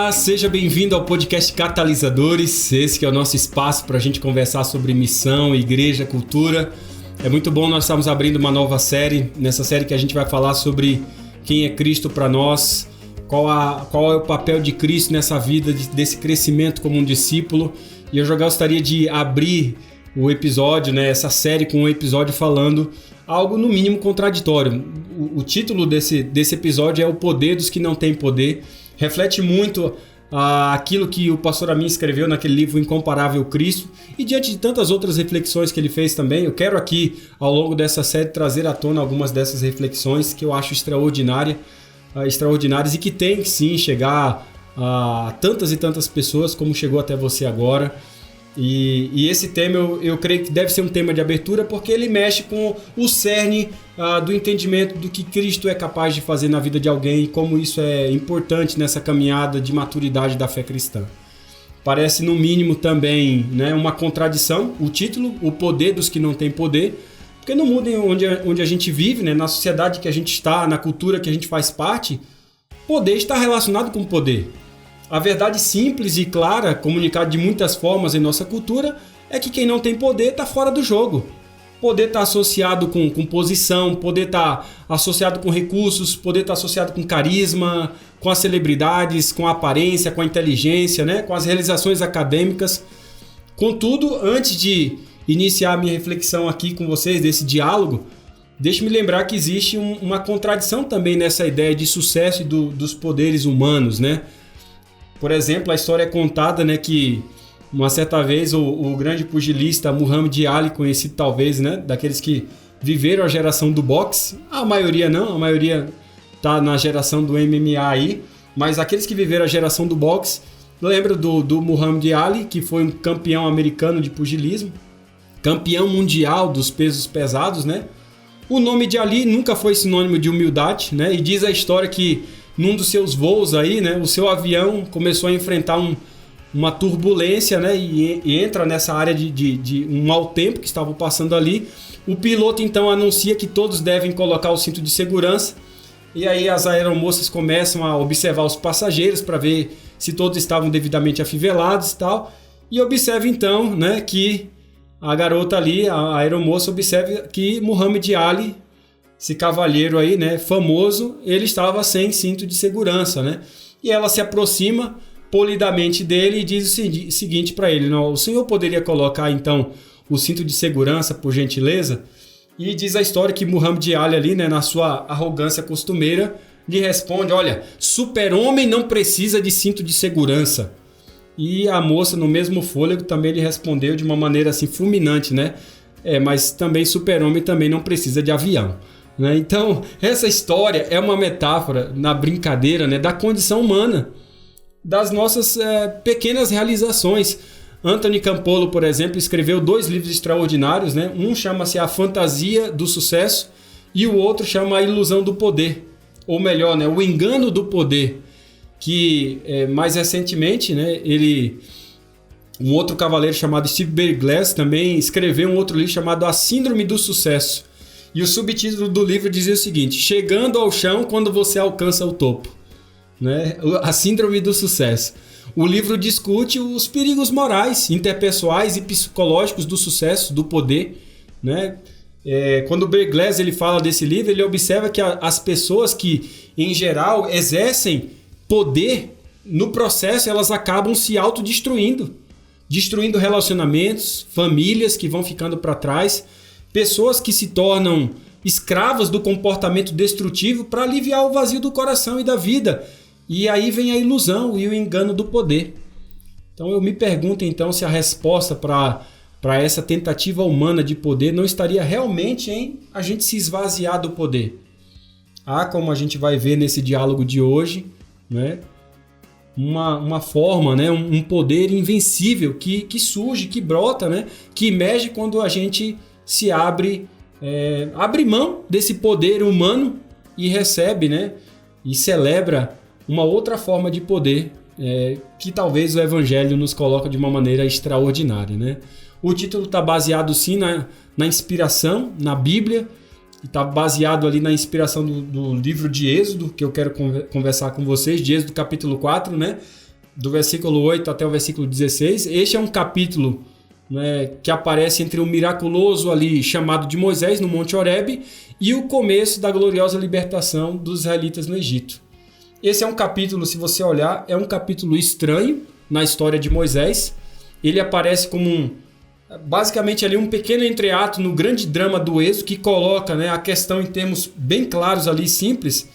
Olá, seja bem-vindo ao podcast Catalisadores. Esse que é o nosso espaço para a gente conversar sobre missão, igreja, cultura. É muito bom nós estarmos abrindo uma nova série. Nessa série que a gente vai falar sobre quem é Cristo para nós, qual é o papel de Cristo nessa vida, desse crescimento como um discípulo. E eu já gostaria de abrir o episódio, essa série com um episódio falando algo no mínimo contraditório. O título desse episódio é O Poder dos que não têm poder. Reflete muito aquilo que o pastor Amin escreveu naquele livro Incomparável Cristo, e diante de tantas outras reflexões que ele fez também, eu quero aqui, ao longo dessa série, trazer à tona algumas dessas reflexões que eu acho extraordinárias e que tem que sim chegar a tantas e tantas pessoas como chegou até você agora. E esse tema eu creio que deve ser um tema de abertura, porque ele mexe com o cerne do entendimento do que Cristo é capaz de fazer na vida de alguém e como isso é importante nessa caminhada de maturidade da fé cristã. Parece no mínimo também uma contradição, o título, O Poder dos que não têm poder, porque no mundo onde a gente vive, na sociedade que a gente está, na cultura que a gente faz parte, poder está relacionado com poder. A verdade simples e clara, comunicada de muitas formas em nossa cultura, é que quem não tem poder está fora do jogo. Poder está associado com posição, poder está associado com recursos, poder está associado com carisma, com as celebridades, com a aparência, com a inteligência, com as realizações acadêmicas. Contudo, antes de iniciar a minha reflexão aqui com vocês, desse diálogo, deixe-me lembrar que existe uma contradição também nessa ideia de sucesso e dos poderes humanos, Por exemplo, a história é contada que uma certa vez o grande pugilista Muhammad Ali, conhecido talvez daqueles que viveram a geração do boxe, a maioria não, a maioria está na geração do MMA aí, mas aqueles que viveram a geração do boxe lembram do Muhammad Ali, que foi um campeão americano de pugilismo, campeão mundial dos pesos pesados, O nome de Ali nunca foi sinônimo de humildade, e diz a história que num dos seus voos aí, o seu avião começou a enfrentar uma turbulência, e entra nessa área de um mau tempo que estavam passando ali. O piloto então anuncia que todos devem colocar o cinto de segurança, e aí as aeromoças começam a observar os passageiros para ver se todos estavam devidamente afivelados e tal, e observa então que a garota ali, a aeromoça, observa que Muhammad Ali, esse cavalheiro aí, famoso, ele estava sem cinto de segurança, E ela se aproxima polidamente dele e diz o seguinte para ele: o senhor poderia colocar então o cinto de segurança, por gentileza? E diz a história que Muhammad Ali ali, na sua arrogância costumeira, lhe responde: olha, super-homem não precisa de cinto de segurança. E a moça, no mesmo fôlego, também lhe respondeu de uma maneira assim fulminante, mas também super-homem também não precisa de avião. Então, essa história é uma metáfora na brincadeira da condição humana, das nossas pequenas realizações. Anthony Campolo, por exemplo, escreveu 2 livros extraordinários, Um chama-se A Fantasia do Sucesso e o outro chama A Ilusão do Poder, ou melhor, O Engano do Poder, que mais recentemente, um outro cavaleiro chamado Steve Berglass também escreveu um outro livro chamado A Síndrome do Sucesso. E o subtítulo do livro dizia o seguinte: chegando ao chão quando você alcança o topo. A síndrome do sucesso. O livro discute os perigos morais, interpessoais e psicológicos do sucesso, do poder. Quando o Berglass ele fala desse livro, ele observa que as pessoas que, em geral, exercem poder, no processo elas acabam se autodestruindo. Destruindo relacionamentos, famílias que vão ficando para trás, pessoas que se tornam escravas do comportamento destrutivo para aliviar o vazio do coração e da vida. E aí vem a ilusão e o engano do poder. Então eu me pergunto então se a resposta para essa tentativa humana de poder não estaria realmente em a gente se esvaziar do poder. Como a gente vai ver nesse diálogo de hoje, uma forma, um poder invencível que surge, que brota, que emerge quando a gente se abre mão desse poder humano e recebe, e celebra uma outra forma de poder que talvez o Evangelho nos coloca de uma maneira extraordinária. O título está baseado sim na inspiração, na Bíblia, está baseado ali na inspiração do livro de Êxodo, que eu quero conversar com vocês, de Êxodo capítulo 4, do versículo 8 até o versículo 16. Este é um capítulo, né, que aparece entre o miraculoso ali chamado de Moisés no Monte Horebe e o começo da gloriosa libertação dos israelitas no Egito. Esse é um capítulo, se você olhar, é um capítulo estranho na história de Moisés. Ele aparece como basicamente ali um pequeno entreato no grande drama do Êxodo, que coloca, né, a questão em termos bem claros ali, simples.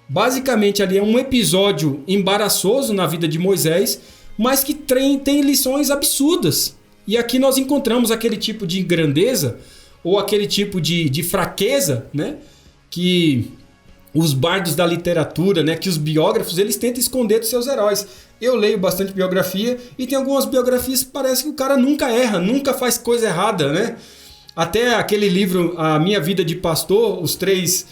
Basicamente ali é um episódio embaraçoso na vida de Moisés, mas que tem lições absurdas. E aqui nós encontramos aquele tipo de grandeza ou aquele tipo de fraqueza, né, que os bardos da literatura, né, que os biógrafos, eles tentam esconder dos seus heróis. Eu leio bastante biografia e tem algumas biografias que parece que o cara nunca erra, nunca faz coisa errada, né? Até aquele livro, A Minha Vida de Pastor, os três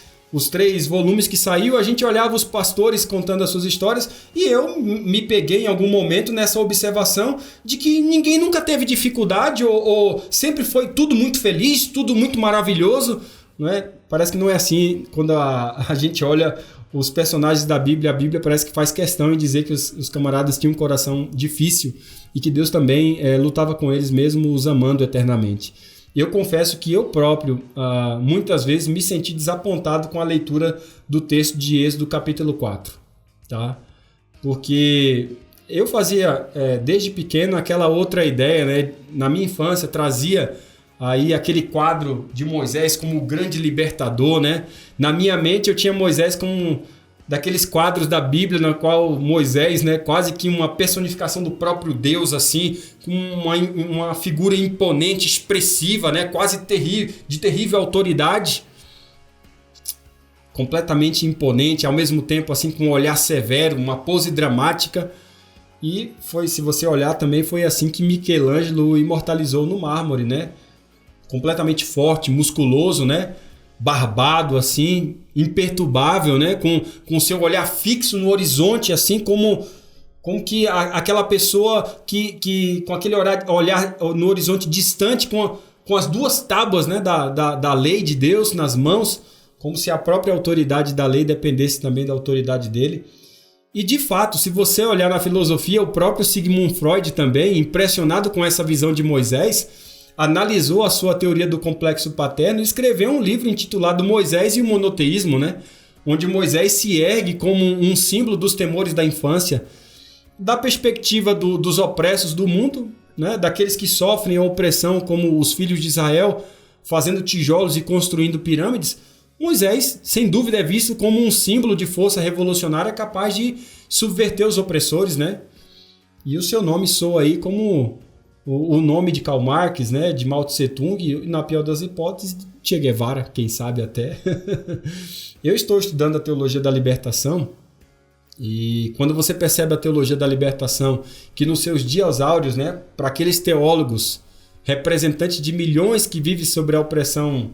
volumes que saiu, a gente olhava os pastores contando as suas histórias e eu me peguei em algum momento nessa observação de que ninguém nunca teve dificuldade ou sempre foi tudo muito feliz, tudo muito maravilhoso, não é? Parece que não é assim quando a gente olha os personagens da Bíblia. A Bíblia parece que faz questão em dizer que os camaradas tinham um coração difícil e que Deus também lutava com eles mesmo os amando eternamente. Eu confesso que eu próprio, muitas vezes, me senti desapontado com a leitura do texto de Êxodo capítulo 4. Tá? Porque eu fazia, desde pequeno, aquela outra ideia, né? Na minha infância, trazia aí aquele quadro de Moisés como o grande libertador, né? Na minha mente eu tinha Moisés como daqueles quadros da Bíblia na qual Moisés, né, quase que uma personificação do próprio Deus, assim, com uma figura imponente, expressiva, né, quase de terrível autoridade, completamente imponente, ao mesmo tempo assim com um olhar severo, uma pose dramática. E foi, se você olhar também, foi assim que Michelangelo imortalizou no mármore, né? Completamente forte, musculoso, né? Barbado, assim, imperturbável, né? Com seu olhar fixo no horizonte, assim como que aquela pessoa que com aquele olhar no horizonte distante, com as duas tábuas, né? da lei de Deus nas mãos, como se a própria autoridade da lei dependesse também da autoridade dele. E de fato, se você olhar na filosofia, o próprio Sigmund Freud também, impressionado com essa visão de Moisés, analisou a sua teoria do complexo paterno e escreveu um livro intitulado Moisés e o Monoteísmo, né? Onde Moisés se ergue como um símbolo dos temores da infância, da perspectiva dos opressos do mundo, né? Daqueles que sofrem a opressão como os filhos de Israel, fazendo tijolos e construindo pirâmides. Moisés, sem dúvida, é visto como um símbolo de força revolucionária capaz de subverter os opressores, né? E o seu nome soa aí como o nome de Karl Marx, né, de Mao Tse Tung e, na pior das hipóteses, de Che Guevara, quem sabe até. Eu estou estudando a teologia da libertação e quando você percebe a teologia da libertação, que nos seus dias áureos, né, para aqueles teólogos representantes de milhões que vivem sobre a opressão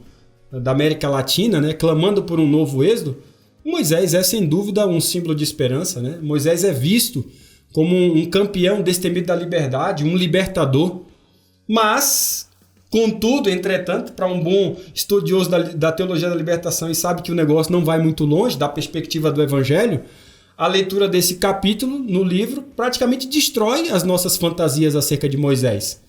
da América Latina, né, clamando por um novo êxodo, Moisés é sem dúvida um símbolo de esperança, né? Moisés é visto como um campeão destemido da liberdade, um libertador. Mas, contudo, entretanto, para um bom estudioso da teologia da libertação e sabe que o negócio não vai muito longe da perspectiva do Evangelho, a leitura desse capítulo no livro praticamente destrói as nossas fantasias acerca de Moisés.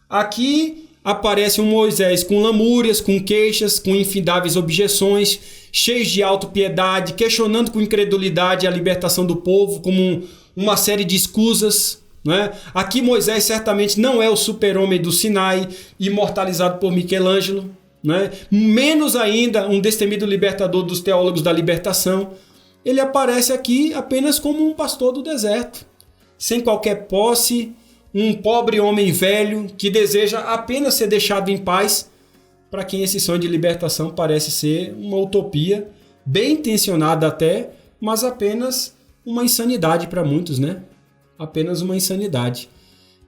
Aqui aparece um Moisés com lamúrias, com queixas, com infindáveis objeções, cheios de autopiedade, questionando com incredulidade a libertação do povo como uma série de escusas, né? Aqui Moisés certamente não é o super-homem do Sinai, imortalizado por Michelangelo, né? Menos ainda um destemido libertador dos teólogos da libertação. Ele aparece aqui apenas como um pastor do deserto, sem qualquer posse, um pobre homem velho que deseja apenas ser deixado em paz, para quem esse sonho de libertação parece ser uma utopia, bem intencionada até, mas apenas uma insanidade para muitos, né? Apenas uma insanidade.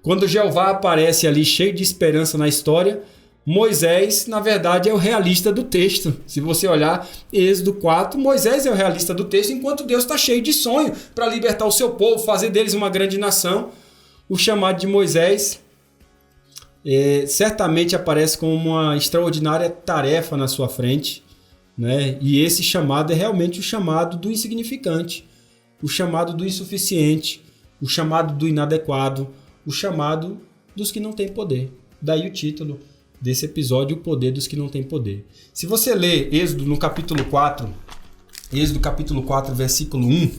Quando Jeová aparece ali cheio de esperança na história, Moisés, na verdade, é o realista do texto. Se você olhar Êxodo 4, Moisés é o realista do texto, enquanto Deus está cheio de sonho para libertar o seu povo, fazer deles uma grande nação. O chamado de Moisés certamente aparece como uma extraordinária tarefa na sua frente, né? E esse chamado é realmente o chamado do insignificante, o chamado do insuficiente, o chamado do inadequado, o chamado dos que não têm poder. Daí o título desse episódio, o poder dos que não têm poder. Se você ler Êxodo no capítulo 4, versículo 1,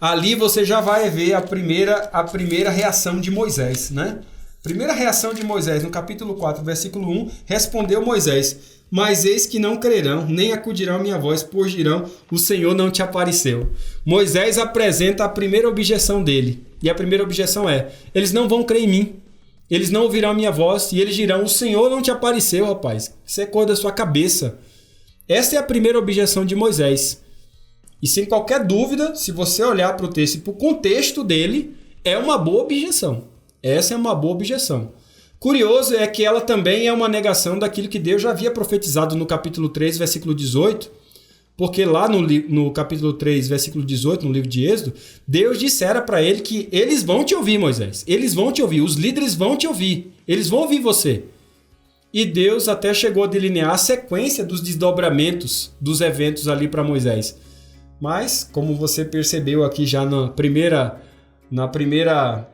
ali você já vai ver a primeira reação de Moisés, né? Primeira reação de Moisés, no capítulo 4, versículo 1, respondeu Moisés: mas eis que não crerão, nem acudirão à minha voz, pois dirão, o Senhor não te apareceu. Moisés apresenta a primeira objeção dele. E a primeira objeção é: eles não vão crer em mim. Eles não ouvirão a minha voz e eles dirão, o Senhor não te apareceu, rapaz. Isso é coisa da sua cabeça. Essa é a primeira objeção de Moisés. E sem qualquer dúvida, se você olhar para o texto e para o contexto dele, é uma boa objeção. Essa é uma boa objeção. Curioso é que ela também é uma negação daquilo que Deus já havia profetizado no capítulo 3, versículo 18, porque lá no capítulo 3, versículo 18, no livro de Êxodo, Deus dissera para ele que eles vão te ouvir, Moisés. Eles vão te ouvir, os líderes vão te ouvir, eles vão ouvir você. E Deus até chegou a delinear a sequência dos desdobramentos dos eventos ali para Moisés. Mas, como você percebeu aqui já na primeira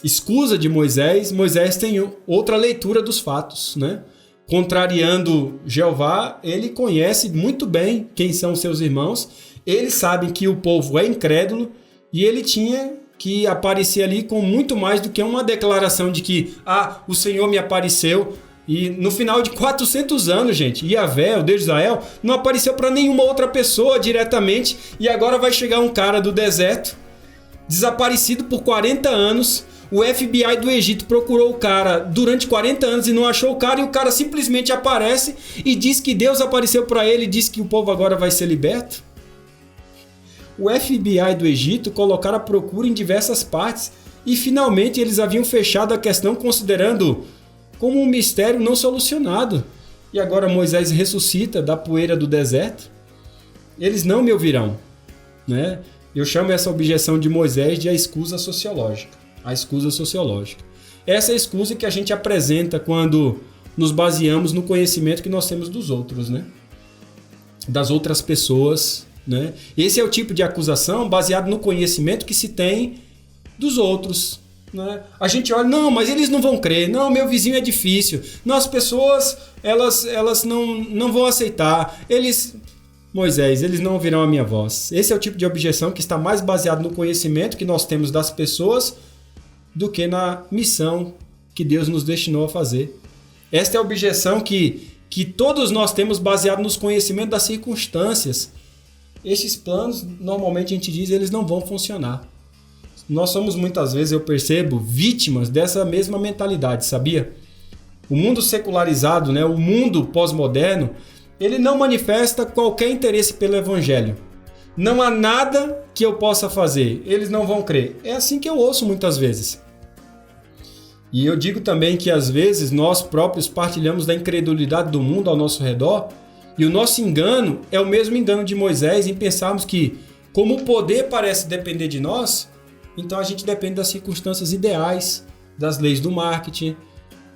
escusa de Moisés, Moisés tem outra leitura dos fatos, né? Contrariando Jeová, ele conhece muito bem quem são seus irmãos, ele sabe que o povo é incrédulo e ele tinha que aparecer ali com muito mais do que uma declaração de que o Senhor me apareceu. E no final de 400 anos, gente, Yahvé, o Deus de Israel, não apareceu para nenhuma outra pessoa diretamente e agora vai chegar um cara do deserto, desaparecido por 40 anos. O FBI do Egito procurou o cara durante 40 anos e não achou o cara, e o cara simplesmente aparece e diz que Deus apareceu para ele e diz que o povo agora vai ser liberto. O FBI do Egito colocaram a procura em diversas partes e finalmente eles haviam fechado a questão considerando como um mistério não solucionado. E agora Moisés ressuscita da poeira do deserto. Eles não me ouvirão, né? Eu chamo essa objeção de Moisés de a escusa sociológica. A escusa sociológica. Essa é a escusa que a gente apresenta quando nos baseamos no conhecimento que nós temos dos outros, né? Das outras pessoas, né? Esse é o tipo de acusação baseado no conhecimento que se tem dos outros, né? A gente olha, não, mas eles não vão crer, não, meu vizinho é difícil, não, as pessoas, elas não vão aceitar, Moisés, eles não ouvirão a minha voz. Esse é o tipo de objeção que está mais baseado no conhecimento que nós temos das pessoas do que na missão que Deus nos destinou a fazer. Esta é a objeção que todos nós temos baseado nos conhecimentos das circunstâncias. Estes planos, normalmente a gente diz, eles não vão funcionar. Nós somos muitas vezes, eu percebo, vítimas dessa mesma mentalidade, sabia? O mundo secularizado, né, o mundo pós-moderno, ele não manifesta qualquer interesse pelo evangelho. Não há nada que eu possa fazer, eles não vão crer. É assim que eu ouço muitas vezes. E eu digo também que às vezes nós próprios partilhamos da incredulidade do mundo ao nosso redor, e o nosso engano é o mesmo engano de Moisés em pensarmos que, como o poder parece depender de nós, então a gente depende das circunstâncias ideais, das leis do marketing,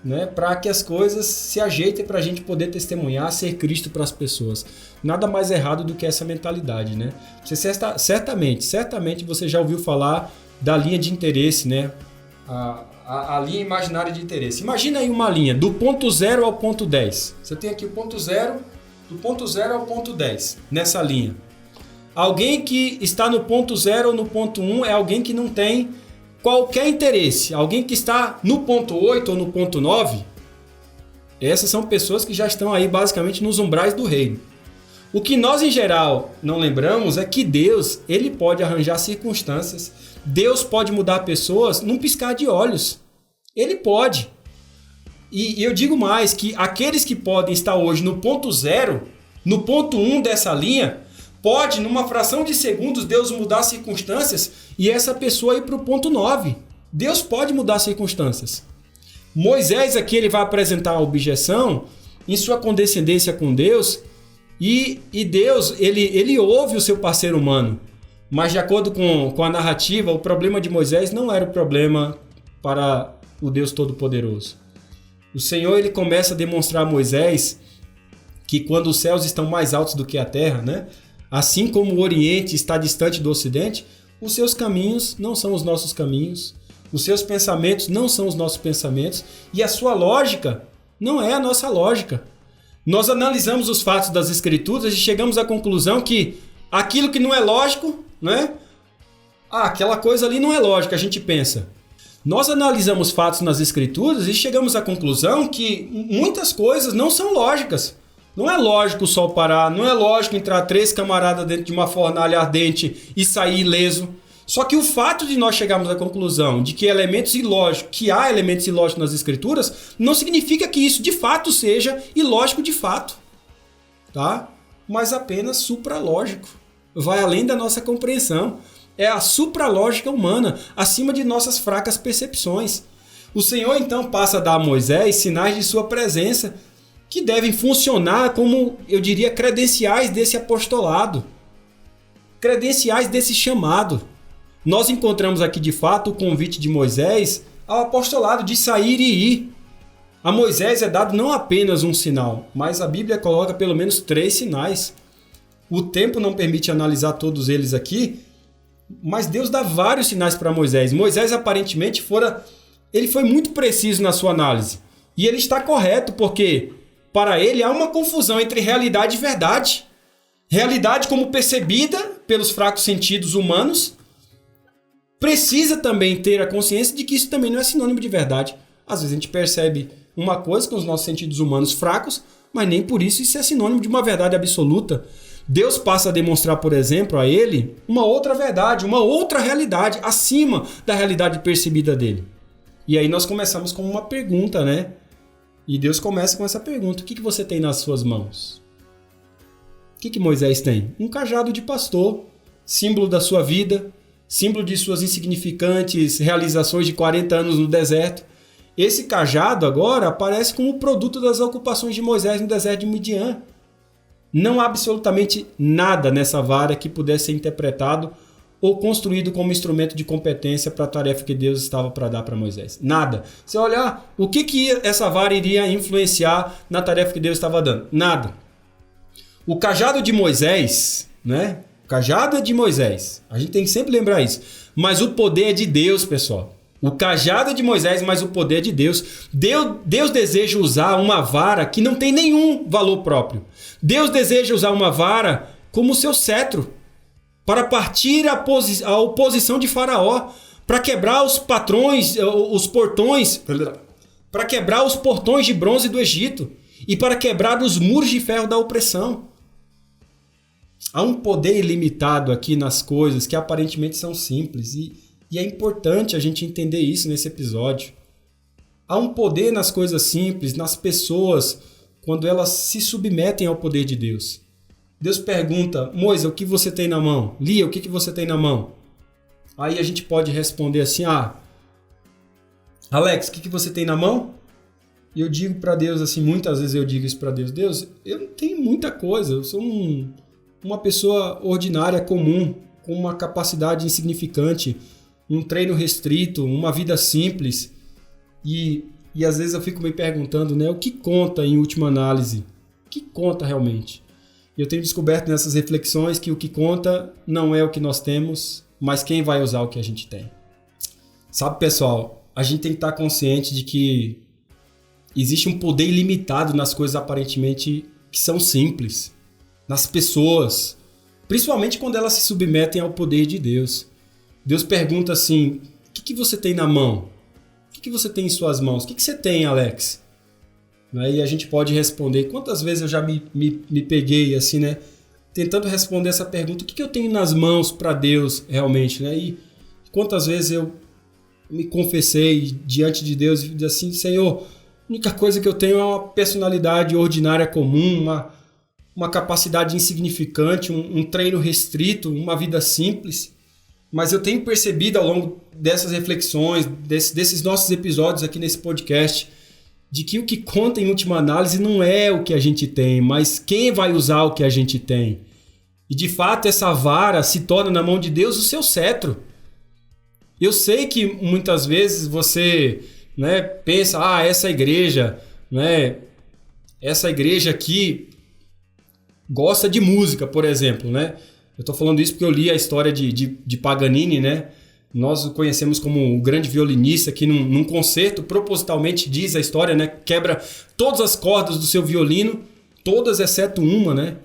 né, para que as coisas se ajeitem para a gente poder testemunhar, ser Cristo para as pessoas. Nada mais errado do que essa mentalidade, né? Você certamente você já ouviu falar da linha de interesse, né? A linha imaginária de interesse. Imagina aí uma linha do ponto 0 ao ponto 10. Você tem aqui o ponto 0, do ponto 0 ao ponto 10, nessa linha. Alguém que está no ponto 0 ou no ponto 1 é alguém que não tem qualquer interesse. Alguém que está no ponto 8 ou no ponto 9, essas são pessoas que já estão aí basicamente nos umbrais do reino. O que nós em geral não lembramos é que Deus, ele pode arranjar circunstâncias. Deus pode mudar pessoas num piscar de olhos. Ele pode. E eu digo mais, que aqueles que podem estar hoje no ponto 0, no ponto 1 dessa linha, pode, numa fração de segundos, Deus mudar as circunstâncias e essa pessoa ir para o ponto 9. Deus pode mudar as circunstâncias. Moisés aqui ele vai apresentar a objeção em sua condescendência com Deus e Deus ele ouve o seu parceiro humano. Mas de acordo com a narrativa, o problema de Moisés não era o problema para o Deus Todo-Poderoso. O Senhor ele começa a demonstrar a Moisés que quando os céus estão mais altos do que a terra, né? Assim como o Oriente está distante do Ocidente, os seus caminhos não são os nossos caminhos, os seus pensamentos não são os nossos pensamentos e a sua lógica não é a nossa lógica. Nós analisamos os fatos das Escrituras e chegamos à conclusão que aquilo que não é lógico, né? Aquela coisa ali não é lógica, a gente pensa. Nós analisamos fatos nas Escrituras e chegamos à conclusão que muitas coisas não são lógicas. Não é lógico o sol parar, não é lógico entrar 3 camaradas dentro de uma fornalha ardente e sair ileso. Só que o fato de nós chegarmos à conclusão de que há elementos ilógicos nas Escrituras, não significa que isso de fato seja ilógico de fato, tá? Mas apenas supralógico. Vai além da nossa compreensão. É a supralógica humana, acima de nossas fracas percepções. O Senhor então passa a dar a Moisés sinais de sua presença, que devem funcionar como, eu diria, credenciais desse apostolado, credenciais desse chamado. Nós encontramos aqui de fato o convite de Moisés ao apostolado de sair e ir. A Moisés é dado não apenas um sinal, mas a Bíblia coloca pelo menos 3 sinais. O tempo não permite analisar todos eles aqui, mas Deus dá vários sinais para Moisés. Moisés aparentemente ele foi muito preciso na sua análise. E ele está correto, porque para ele há uma confusão entre realidade e verdade. Realidade como percebida pelos fracos sentidos humanos, precisa também ter a consciência de que isso também não é sinônimo de verdade. Às vezes a gente percebe uma coisa com os nossos sentidos humanos fracos, mas nem por isso é sinônimo de uma verdade absoluta. Deus passa a demonstrar, por exemplo, a ele uma outra verdade, uma outra realidade acima da realidade percebida dele. E aí nós começamos com uma pergunta, né? E Deus começa com essa pergunta: o que você tem nas suas mãos? O que Moisés tem? Um cajado de pastor, símbolo da sua vida, símbolo de suas insignificantes realizações de 40 anos no deserto. Esse cajado agora aparece como produto das ocupações de Moisés no deserto de Midian. Não há absolutamente nada nessa vara que pudesse ser interpretado ou construído como instrumento de competência para a tarefa que Deus estava para dar para Moisés. Nada. Você olhar, o que essa vara iria influenciar na tarefa que Deus estava dando? Nada. O cajado de Moisés, né? O cajado é de Moisés. A gente tem que sempre lembrar isso. Mas o poder é de Deus, pessoal. O cajado é de Moisés, mas o poder é de Deus. Deus deseja usar uma vara que não tem nenhum valor próprio. Deus deseja usar uma vara como seu cetro para partir a oposição de Faraó, para quebrar os portões, para quebrar os portões de bronze do Egito e para quebrar os muros de ferro da opressão. Há um poder ilimitado aqui nas coisas que aparentemente são simples e é importante a gente entender isso nesse episódio. Há um poder nas coisas simples, nas pessoas, quando elas se submetem ao poder de Deus. Deus pergunta: Moisés, o que você tem na mão? Lia, o que você tem na mão? Aí a gente pode responder assim: Alex, o que você tem na mão? E eu digo para Deus assim, muitas vezes eu digo isso para Deus: Deus, eu não tenho muita coisa, eu sou uma pessoa ordinária, comum, com uma capacidade insignificante, um treino restrito, uma vida simples. E às vezes eu fico me perguntando, né, o que conta em última análise? O que conta realmente? E eu tenho descoberto nessas reflexões que o que conta não é o que nós temos, mas quem vai usar o que a gente tem. Sabe, pessoal, a gente tem que estar consciente de que existe um poder ilimitado nas coisas aparentemente que são simples, nas pessoas, principalmente quando elas se submetem ao poder de Deus. Deus pergunta assim: o que você tem na mão? O que você tem em suas mãos? O que você tem, Alex? E a gente pode responder. Quantas vezes eu já me peguei assim, né? Tentando responder essa pergunta: o que eu tenho nas mãos para Deus realmente, né? E quantas vezes eu me confessei diante de Deus e disse assim: Senhor, a única coisa que eu tenho é uma personalidade ordinária comum, uma capacidade insignificante, um treino restrito, uma vida simples. Mas eu tenho percebido ao longo dessas reflexões, desses nossos episódios aqui nesse podcast, de que o que conta em última análise não é o que a gente tem, mas quem vai usar o que a gente tem. E de fato essa vara se torna na mão de Deus o seu cetro. Eu sei que muitas vezes você, né, pensa: essa igreja, né, essa igreja aqui gosta de música, por exemplo, né? Eu estou falando isso porque eu li a história de Paganini, né? Nós o conhecemos como um grande violinista que num concerto propositalmente diz a história, né? Quebra todas as cordas do seu violino, todas exceto uma, né?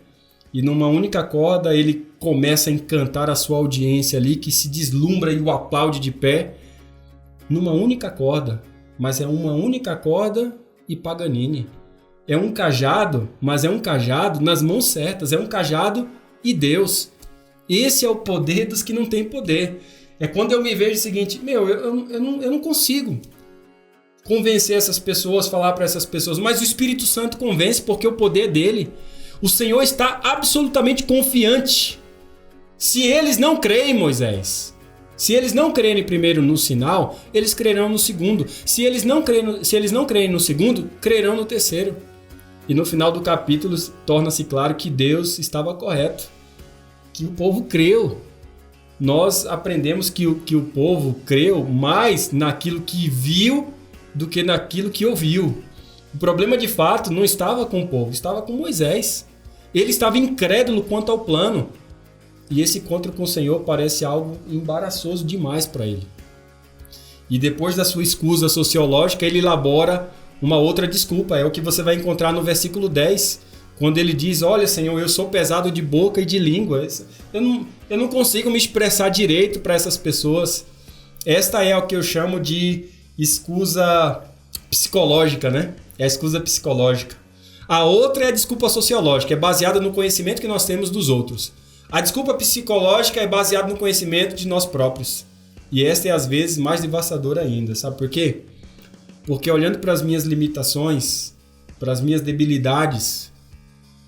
E numa única corda ele começa a encantar a sua audiência ali, que se deslumbra e o aplaude de pé. Numa única corda, mas é uma única corda e Paganini. É um cajado, mas é um cajado nas mãos certas, é um cajado e Deus. Esse é o poder dos que não têm poder. É quando eu me vejo o seguinte, eu não consigo convencer essas pessoas, falar para essas pessoas, mas o Espírito Santo convence porque o poder dele, o Senhor está absolutamente confiante. Se eles não creem, Moisés, se eles não crerem primeiro no sinal, eles crerão no segundo. Se eles não crerem no segundo, crerão no terceiro. E no final do capítulo torna-se claro que Deus estava correto, que o povo creu. Nós aprendemos que o povo creu mais naquilo que viu do que naquilo que ouviu. O problema de fato não estava com o povo, estava com Moisés. Ele estava incrédulo quanto ao plano. E esse encontro com o Senhor parece algo embaraçoso demais para ele. E depois da sua escusa sociológica, ele elabora uma outra desculpa. É o que você vai encontrar no versículo 10. Quando ele diz, olha Senhor, eu sou pesado de boca e de língua. Eu não consigo me expressar direito para essas pessoas. Esta é o que eu chamo de escusa psicológica, né? É a escusa psicológica. A outra é a desculpa sociológica, é baseada no conhecimento que nós temos dos outros. A desculpa psicológica é baseada no conhecimento de nós próprios. E esta é às vezes mais devastadora ainda. Sabe por quê? Porque olhando para as minhas limitações, para as minhas debilidades,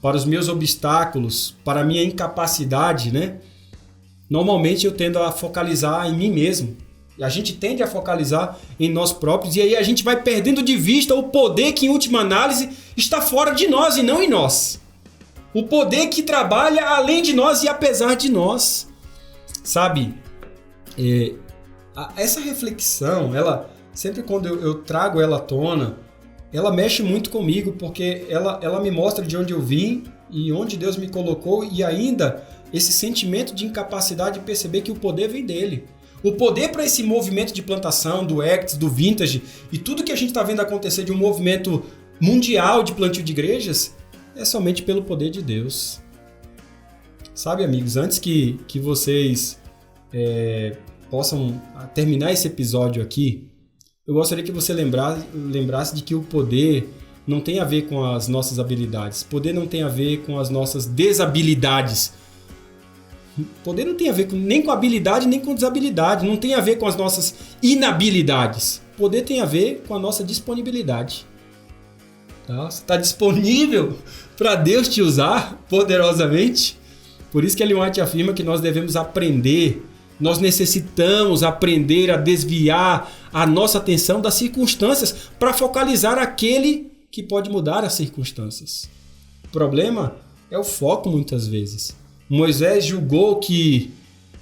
para os meus obstáculos, para a minha incapacidade, né? Normalmente eu tendo a focalizar em mim mesmo. A gente tende a focalizar em nós próprios e aí a gente vai perdendo de vista o poder que, em última análise, está fora de nós e não em nós. O poder que trabalha além de nós e apesar de nós. Sabe? Essa reflexão, ela sempre quando eu trago ela à tona, ela mexe muito comigo, porque ela me mostra de onde eu vim e onde Deus me colocou, e ainda esse sentimento de incapacidade de perceber que o poder vem dele. O poder para esse movimento de plantação, do Acts, do Vintage, e tudo que a gente está vendo acontecer de um movimento mundial de plantio de igrejas, é somente pelo poder de Deus. Sabe, amigos, antes que vocês possam terminar esse episódio aqui, eu gostaria que você lembrasse de que o poder não tem a ver com as nossas habilidades. Poder não tem a ver com as nossas desabilidades. Poder não tem a ver nem com habilidade, nem com desabilidade. Não tem a ver com as nossas inabilidades. Poder tem a ver com a nossa disponibilidade. Tá? Você está disponível para Deus te usar poderosamente? Por isso que Ellen White afirma que nós devemos aprender. Nós necessitamos aprender a desviar a nossa atenção das circunstâncias para focalizar aquele que pode mudar as circunstâncias. O problema é o foco muitas vezes. Moisés julgou que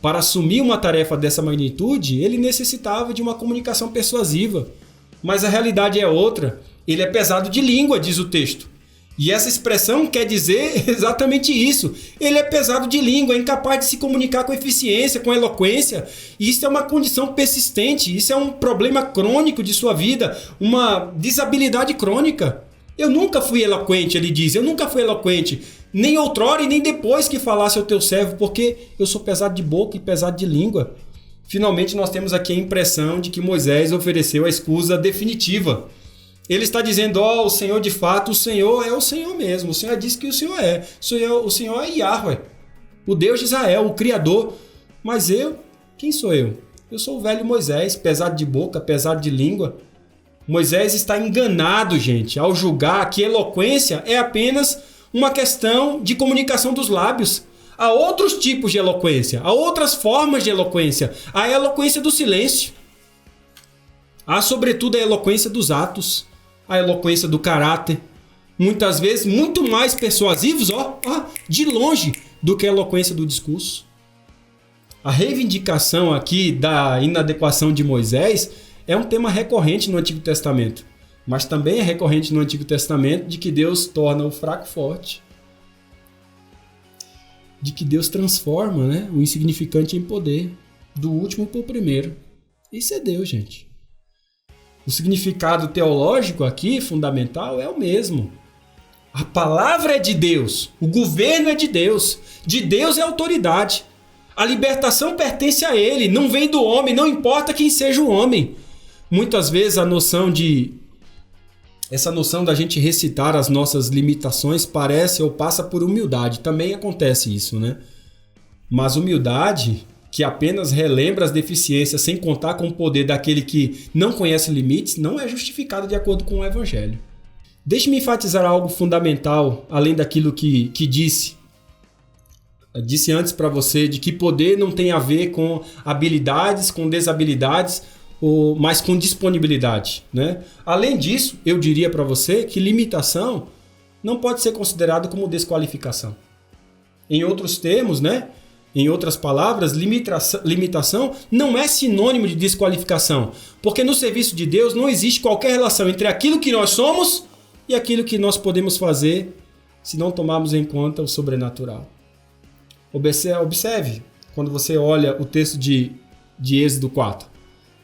para assumir uma tarefa dessa magnitude, ele necessitava de uma comunicação persuasiva. Mas a realidade é outra. Ele é pesado de língua, diz o texto. E essa expressão quer dizer exatamente isso. Ele é pesado de língua, é incapaz de se comunicar com eficiência, com eloquência. E isso é uma condição persistente, isso é um problema crônico de sua vida, uma desabilidade crônica. Eu nunca fui eloquente, ele diz, eu nunca fui eloquente, nem outrora e nem depois que falasse ao teu servo, porque eu sou pesado de boca e pesado de língua. Finalmente nós temos aqui a impressão de que Moisés ofereceu a escusa definitiva. Ele está dizendo, o Senhor de fato, o Senhor é o Senhor mesmo. O Senhor disse que o Senhor é. O Senhor é Yahweh, o Deus de Israel, o Criador. Mas quem sou eu? Eu sou o velho Moisés, pesado de boca, pesado de língua. Moisés está enganado, gente, ao julgar que eloquência é apenas uma questão de comunicação dos lábios. Há outros tipos de eloquência, há outras formas de eloquência. Há a eloquência do silêncio. Há, sobretudo, a eloquência dos atos. A eloquência do caráter, muitas vezes muito mais persuasivos, de longe, do que a eloquência do discurso. A reivindicação aqui da inadequação de Moisés é um tema recorrente no Antigo Testamento, mas também é recorrente no Antigo Testamento de que Deus torna o fraco forte. de que Deus transforma, né, o insignificante em poder, do último para o primeiro. Isso é Deus, gente. O significado teológico aqui, fundamental, é o mesmo. A palavra é de Deus, o governo é de Deus é autoridade. A libertação pertence a Ele, não vem do homem, não importa quem seja o homem. Muitas vezes essa noção da gente recitar as nossas limitações parece ou passa por humildade. Também acontece isso, né? Mas humildade que apenas relembra as deficiências sem contar com o poder daquele que não conhece limites não é justificada de acordo com o Evangelho. Deixe-me enfatizar algo fundamental, além daquilo que disse antes para você, de que poder não tem a ver com habilidades, com desabilidades, mas com disponibilidade, né? Além disso, eu diria para você que limitação não pode ser considerado como desqualificação. Em outros termos, né? Em outras palavras, limitação não é sinônimo de desqualificação, porque no serviço de Deus não existe qualquer relação entre aquilo que nós somos e aquilo que nós podemos fazer se não tomarmos em conta o sobrenatural. Observe, quando você olha o texto de Êxodo 4.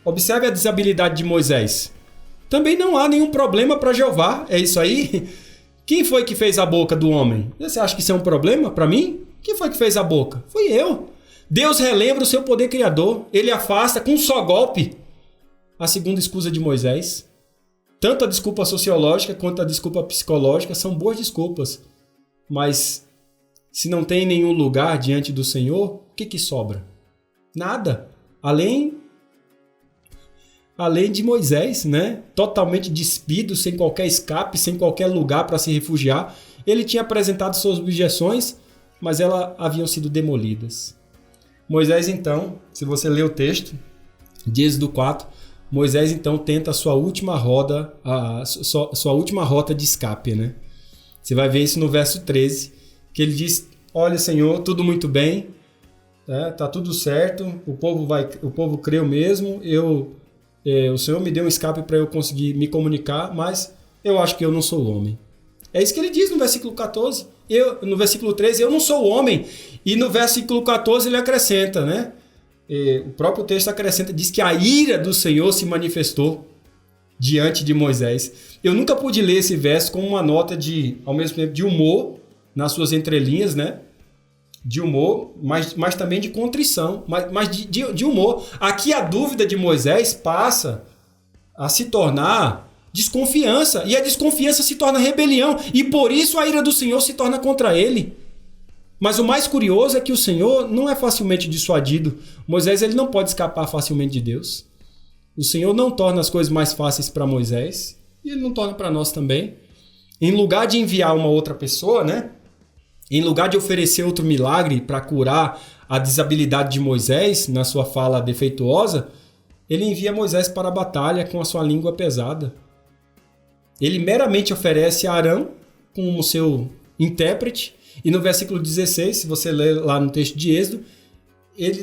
Observe a desabilidade de Moisés. Também não há nenhum problema para Jeová, é isso aí? Quem foi que fez a boca do homem? Você acha que isso é um problema para mim? Quem foi que fez a boca? Fui eu. Deus relembra o seu poder criador. Ele afasta com um só golpe a segunda escusa de Moisés. Tanto a desculpa sociológica quanto a desculpa psicológica são boas desculpas. Mas se não tem nenhum lugar diante do Senhor, o que sobra? Nada. Além de Moisés, né? Totalmente despido, sem qualquer escape, sem qualquer lugar para se refugiar. Ele tinha apresentado suas objeções, mas elas haviam sido demolidas. Moisés, então, se você ler o texto de Êxodo 4, Moisés, então, tenta a sua última rota de escape, né? Você vai ver isso no verso 13, que ele diz: olha, Senhor, tudo muito bem, tá tudo certo, o povo creu mesmo, o Senhor me deu um escape para eu conseguir me comunicar, mas eu acho que eu não sou o homem. É isso que ele diz no versículo 14. No versículo 13, eu não sou o homem. E no versículo 14 ele acrescenta, né? O próprio texto acrescenta, diz que a ira do Senhor se manifestou diante de Moisés. Eu nunca pude ler esse verso como uma nota ao mesmo tempo de humor, nas suas entrelinhas, né? De humor, mas também de contrição, mas de humor. Aqui a dúvida de Moisés passa a se tornar desconfiança, e a desconfiança se torna rebelião, e por isso a ira do Senhor se torna contra ele. Mas o mais curioso é que o Senhor não é facilmente dissuadido. Moisés ele não pode escapar facilmente de Deus. O Senhor não torna as coisas mais fáceis para Moisés, e ele não torna para nós também. Em lugar de enviar uma outra pessoa, né? Em lugar de oferecer outro milagre para curar a desabilidade de Moisés na sua fala defeituosa, ele envia Moisés para a batalha com a sua língua pesada. Ele meramente oferece a Arão como seu intérprete, e no versículo 16, se você ler lá no texto de Êxodo,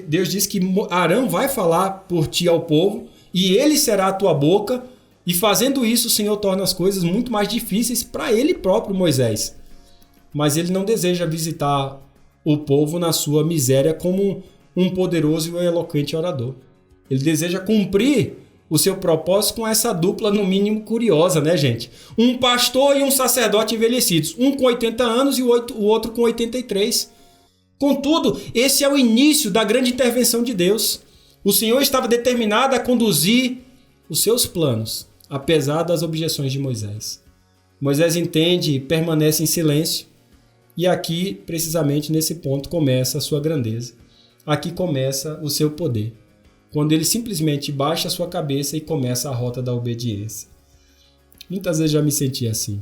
Deus diz que Arão vai falar por ti ao povo, e ele será a tua boca, e fazendo isso o Senhor torna as coisas muito mais difíceis para ele próprio, Moisés. Mas ele não deseja visitar o povo na sua miséria como um poderoso e eloquente orador. Ele deseja cumprir o seu propósito com essa dupla, no mínimo, curiosa, né, gente? Um pastor e um sacerdote envelhecidos. Um com 80 anos e o outro com 83. Contudo, esse é o início da grande intervenção de Deus. O Senhor estava determinado a conduzir os seus planos, apesar das objeções de Moisés. Moisés entende e permanece em silêncio. E aqui, precisamente nesse ponto, começa a sua grandeza. Aqui começa o seu poder. Quando ele simplesmente baixa a sua cabeça e começa a rota da obediência. Muitas vezes já me senti assim.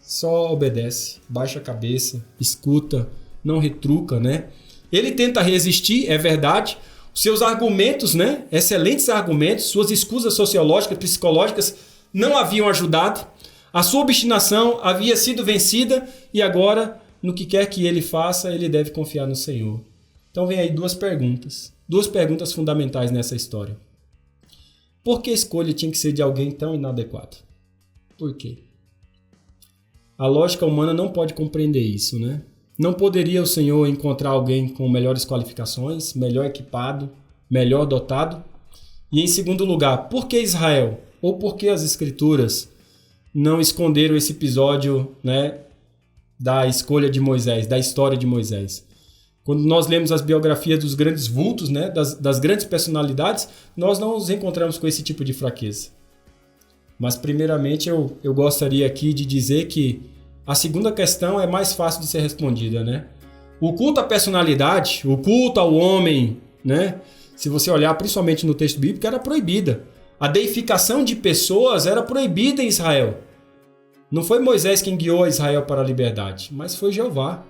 Só obedece, baixa a cabeça, escuta, não retruca, né? Ele tenta resistir, é verdade. Os seus argumentos, né? Excelentes argumentos, suas escusas sociológicas, psicológicas não haviam ajudado. A sua obstinação havia sido vencida e agora, no que quer que ele faça, ele deve confiar no Senhor. Então vem aí duas perguntas fundamentais nessa história. Por que a escolha tinha que ser de alguém tão inadequado? Por quê? A lógica humana não pode compreender isso, né? Não poderia o Senhor encontrar alguém com melhores qualificações, melhor equipado, melhor dotado? E em segundo lugar, por que Israel? Ou por que as Escrituras não esconderam esse episódio, né, da escolha de Moisés, da história de Moisés? Quando nós lemos as biografias dos grandes vultos, né, das grandes personalidades, nós não nos encontramos com esse tipo de fraqueza. Mas primeiramente eu gostaria aqui de dizer que a segunda questão é mais fácil de ser respondida, né? O culto à personalidade, o culto ao homem, né? Se você olhar principalmente no texto bíblico, era proibida. A deificação de pessoas era proibida em Israel. Não foi Moisés quem guiou Israel para a liberdade, mas foi Jeová.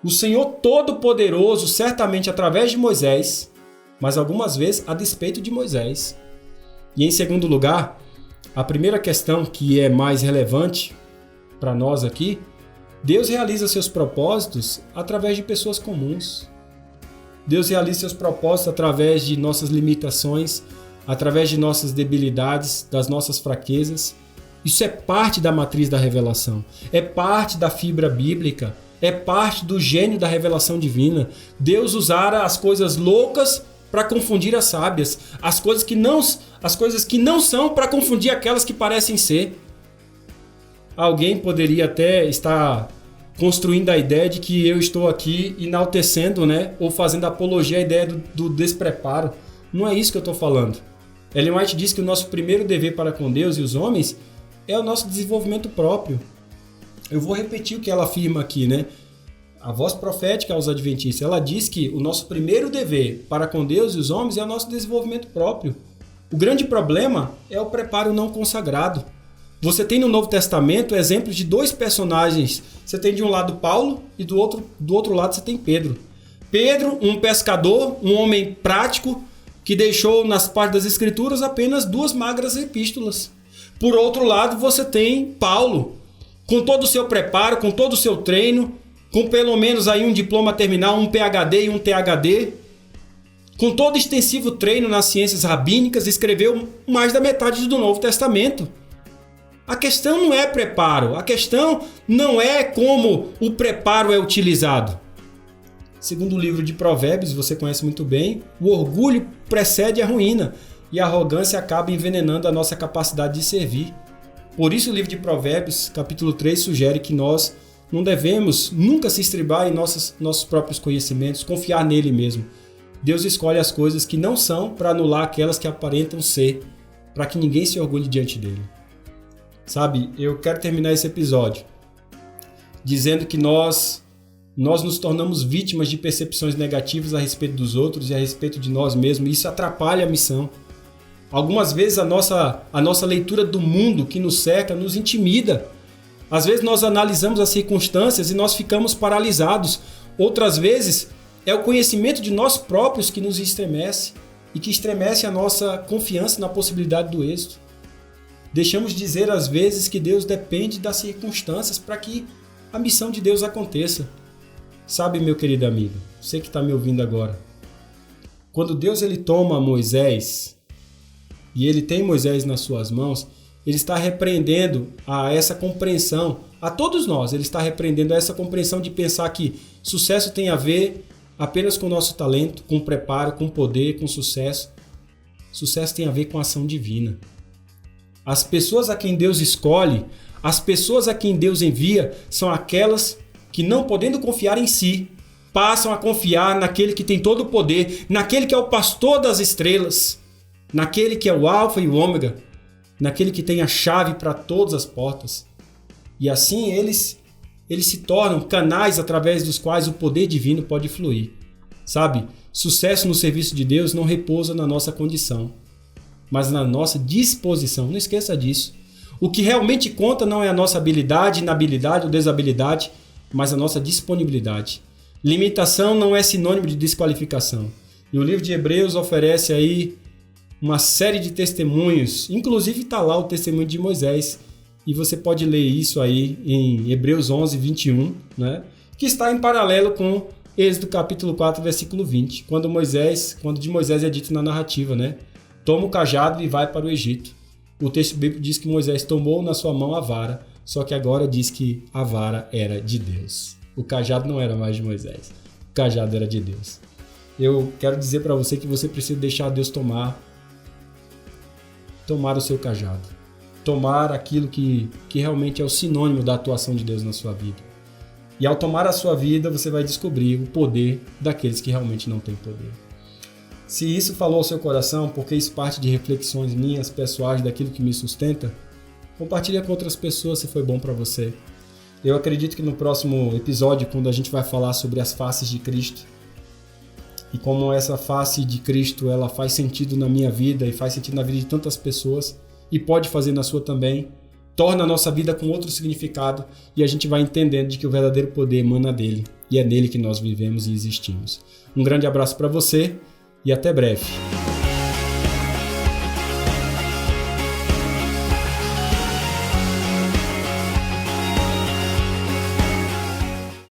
O Senhor Todo-Poderoso, certamente através de Moisés, mas algumas vezes a despeito de Moisés. E em segundo lugar, a primeira questão que é mais relevante para nós aqui, Deus realiza seus propósitos através de pessoas comuns. Deus realiza seus propósitos através de nossas limitações, através de nossas debilidades, das nossas fraquezas. Isso é parte da matriz da revelação, é parte da fibra bíblica, é parte do gênio da revelação divina. Deus usara as coisas loucas para confundir as sábias, as coisas que não são para confundir aquelas que parecem ser. Alguém poderia até estar construindo a ideia de que eu estou aqui enaltecendo, né, ou fazendo apologia à ideia do despreparo. Não é isso que eu estou falando. Ellen White diz que o nosso primeiro dever para com Deus e os homens é o nosso desenvolvimento próprio. Eu vou repetir o que ela afirma aqui, né? A voz profética aos adventistas, ela diz que o nosso primeiro dever para com Deus e os homens é o nosso desenvolvimento próprio. O grande problema é o preparo não consagrado. Você tem no Novo Testamento exemplos de dois personagens. Você tem de um lado Paulo e do outro lado você tem Pedro. Pedro, um pescador, um homem prático, que deixou nas partes das Escrituras apenas 2 magras epístolas. Por outro lado, você tem Paulo, com todo o seu preparo, com todo o seu treino, com pelo menos aí um diploma terminal, um PhD e um ThD, com todo extensivo treino nas ciências rabínicas, escreveu mais da metade do Novo Testamento. A questão não é preparo, a questão não é como o preparo é utilizado. Segundo o livro de Provérbios, você conhece muito bem, o orgulho precede a ruína e a arrogância acaba envenenando a nossa capacidade de servir. Por isso o livro de Provérbios, capítulo 3, sugere que nós não devemos nunca se estribar em nossos próprios conhecimentos, confiar nele mesmo. Deus escolhe as coisas que não são para anular aquelas que aparentam ser, para que ninguém se orgulhe diante dele. Sabe, eu quero terminar esse episódio dizendo que nós nos tornamos vítimas de percepções negativas a respeito dos outros e a respeito de nós mesmos, e isso atrapalha a missão. Algumas vezes a nossa leitura do mundo que nos cerca nos intimida. Às vezes nós analisamos as circunstâncias e nós ficamos paralisados. Outras vezes é o conhecimento de nós próprios que nos estremece e que estremece a nossa confiança na possibilidade do êxito. Deixamos de dizer às vezes que Deus depende das circunstâncias para que a missão de Deus aconteça. Sabe, meu querido amigo, você que está me ouvindo agora, quando Deus ele toma Moisés e ele tem Moisés nas suas mãos, ele está repreendendo a essa compreensão, a todos nós, ele está repreendendo a essa compreensão de pensar que sucesso tem a ver apenas com o nosso talento, com preparo, com poder, com sucesso. Sucesso tem a ver com a ação divina. As pessoas a quem Deus escolhe, as pessoas a quem Deus envia, são aquelas que, não podendo confiar em si, passam a confiar naquele que tem todo o poder, naquele que é o pastor das estrelas, naquele que é o alfa e o ômega, naquele que tem a chave para todas as portas. E assim eles se tornam canais através dos quais o poder divino pode fluir. Sabe, sucesso no serviço de Deus não repousa na nossa condição, mas na nossa disposição. Não esqueça disso. O que realmente conta não é a nossa habilidade, inabilidade ou desabilidade, mas a nossa disponibilidade. Limitação não é sinônimo de desqualificação. E o livro de Hebreus oferece aí uma série de testemunhos, inclusive está lá o testemunho de Moisés, e você pode ler isso aí em Hebreus 11, 21, né? Que está em paralelo com Êxodo capítulo 4, versículo 20, quando de Moisés é dito na narrativa, né? Toma o cajado e vai para o Egito. O texto bíblico diz que Moisés tomou na sua mão a vara, só que agora diz que a vara era de Deus. O cajado não era mais de Moisés, o cajado era de Deus. Eu quero dizer para você que você precisa deixar Deus tomar o seu cajado, tomar aquilo que realmente é o sinônimo da atuação de Deus na sua vida. E ao tomar a sua vida, você vai descobrir o poder daqueles que realmente não têm poder. Se isso falou ao seu coração, porque isso parte de reflexões minhas, pessoais, daquilo que me sustenta, compartilha com outras pessoas se foi bom para você. Eu acredito que no próximo episódio, quando a gente vai falar sobre as faces de Cristo, e como essa face de Cristo ela faz sentido na minha vida e faz sentido na vida de tantas pessoas, e pode fazer na sua também, torna a nossa vida com outro significado e a gente vai entendendo de que o verdadeiro poder emana dele e é nele que nós vivemos e existimos. Um grande abraço para você e até breve.